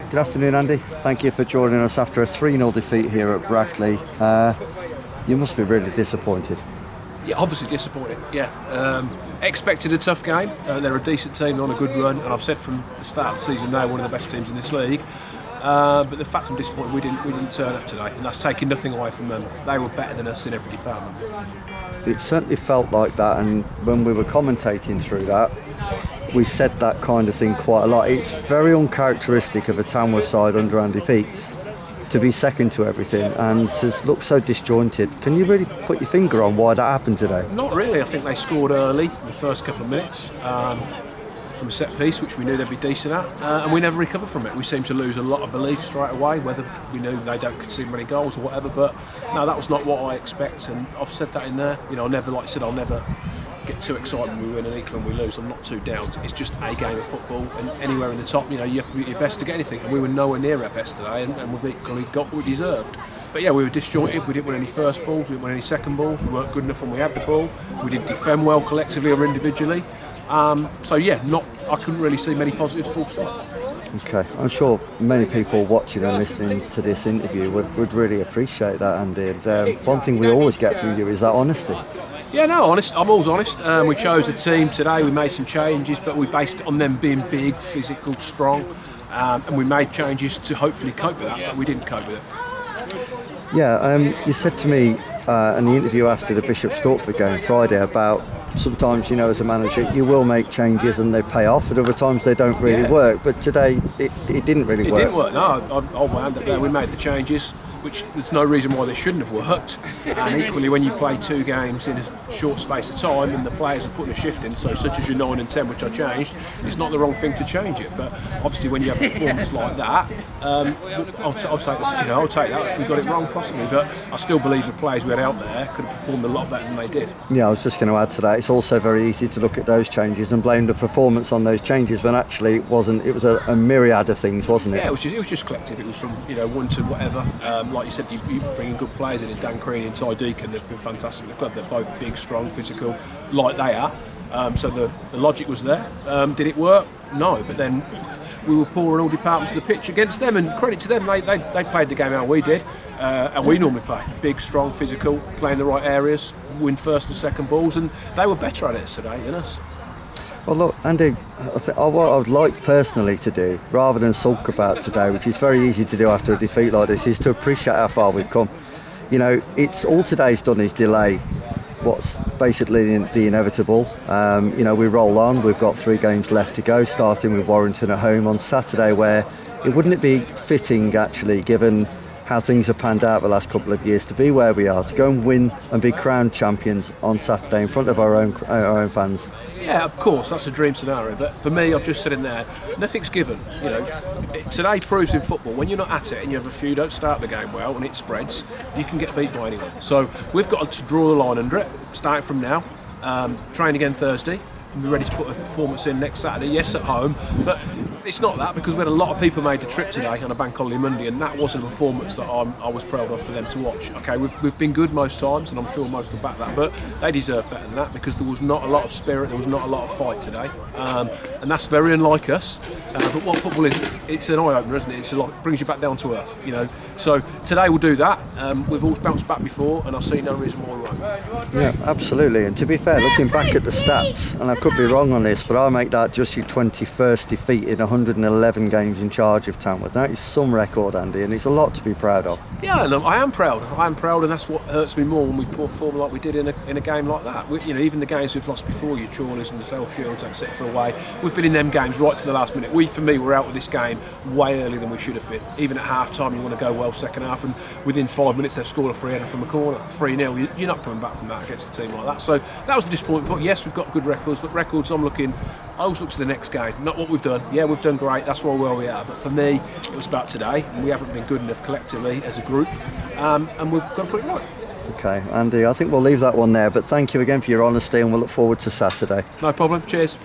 Good afternoon, Andy. Thank you for joining us after a 3-0 defeat here at Brackley. You must be really disappointed. Yeah, obviously disappointed. Yeah, expected a tough game. They're a decent team on a good run, and I've said from the start of the season they're one of the best teams in this league. But the fact I'm disappointed we didn't turn up today, and that's taking nothing away from them. They were better than us in every department. It certainly felt like that, and when we were commentating through that, we said that kind of thing quite a lot. It's very uncharacteristic of a Tamworth side under Andy Peets to be second to everything and to look so disjointed. Can you really put your finger on why that happened today? Not really. I think they scored early in the first couple of minutes from a set piece, which we knew they'd be decent at, and we never recovered from it. We seemed to lose a lot of belief straight away, whether we knew they don't concede many goals or whatever, but no, that was not what I expect, and I've said that in there. You know, I'll never get too excited when we win and equal when we lose. I'm not too down. It's just a game of football, and anywhere in the top, you know, you have to be at your best to get anything, and we were nowhere near our best today, and we've equally got what we deserved. But yeah, we were disjointed. We didn't win any first balls, we didn't win any second balls, we weren't good enough when we had the ball, we didn't defend well collectively or individually. So yeah, I couldn't really see many positives, full stop. Okay, I'm sure many people watching and listening to this interview would really appreciate that, Andy. And one thing we always get from you is that honesty. Yeah, no, honest. I'm always honest. We chose a team today. We made some changes, but we based it on them being big, physical, strong, and we made changes to hopefully cope with that. But we didn't cope with it. Yeah, you said to me in the interview after the Bishop Stortford game Friday about sometimes, you know, as a manager, you will make changes and they pay off, and other times they don't really work. But today, it didn't really work. It didn't work. No, I'll hold my hand up there. We made the changes, which there's no reason why they shouldn't have worked. And equally, when you play 2 games in a short space of time and the players are putting a shift in, so such as your 9 and 10, which I changed, it's not the wrong thing to change it. But obviously, when you have a performance like that, I'll take that. We got it wrong possibly, but I still believe the players we had out there could have performed a lot better than they did. Yeah, I was just going to add to that. It's also very easy to look at those changes and blame the performance on those changes when actually it wasn't. It was a myriad of things, wasn't it? Yeah, it was just collective. It was from 1 to whatever. Like you said, you bring in good players in Dan Crean and Ty Deacon. They've been fantastic at the club. They're both big, strong, physical, like they are. So the logic was there. Did it work? No. But then we were poor in all departments of the pitch against them. And credit to them, they played the game how we did. And we normally play big, strong, physical, play in the right areas, win first and second balls, and they were better at it today than us. Well, look, Andy, what I would like personally to do, rather than sulk about today, which is very easy to do after a defeat like this, is to appreciate how far we've come. You know, it's all today's done is delay what's basically the inevitable. You know, we roll on. We've got 3 games left to go, starting with Warrington at home on Saturday, where wouldn't it be fitting, actually, given how things have panned out the last couple of years, to be where we are, to go and win and be crowned champions on Saturday in front of our own fans? Yeah, of course, that's a dream scenario. But for me, I've just said in there, nothing's given. You know, today proves in football, when you're not at it and you have a few don't start the game well and it spreads, you can get beat by anyone. So we've got to draw the line under it, starting from now. Train again Thursday. And be ready to put a performance in next Saturday, yes, at home, but it's not that, because we had a lot of people made the trip today on a bank holiday Monday, and that wasn't a performance that I was proud of for them to watch. Okay, we've been good most times, and I'm sure most will back that, but they deserve better than that, because there was not a lot of spirit, there was not a lot of fight today, and that's very unlike us. But what football is, it's an eye-opener, isn't it? It brings you back down to earth, you know. So today we'll do that. We've all bounced back before, and I see no reason why we won't. Yeah, absolutely. And to be fair, looking back at the stats, and I could be wrong on this, but I'll make that just your 21st defeat in 111 games in charge of Tamworth. That is some record, Andy, and it's a lot to be proud of. Yeah, and I am proud, and that's what hurts me more when we perform like we did in a game like that. Even the games we've lost before, your Chorleys and the Self Shields, etc. away, we've been in them games right to the last minute. For me, we're out of this game way earlier than we should have been. Even at half time, you want to go well second half, and within 5 minutes they've scored a free header from a corner, 3-0. You're not coming back from that against a team like that. So that was the disappointment. But yes, we've got good records, but records I always look to the next game, not what we've done. Yeah, we've done great, that's where we are, but for me it was about today, and we haven't been good enough collectively as a group, and we've got to put it right. Okay, Andy, I think we'll leave that one there, but thank you again for your honesty, and we'll look forward to Saturday. No problem, cheers.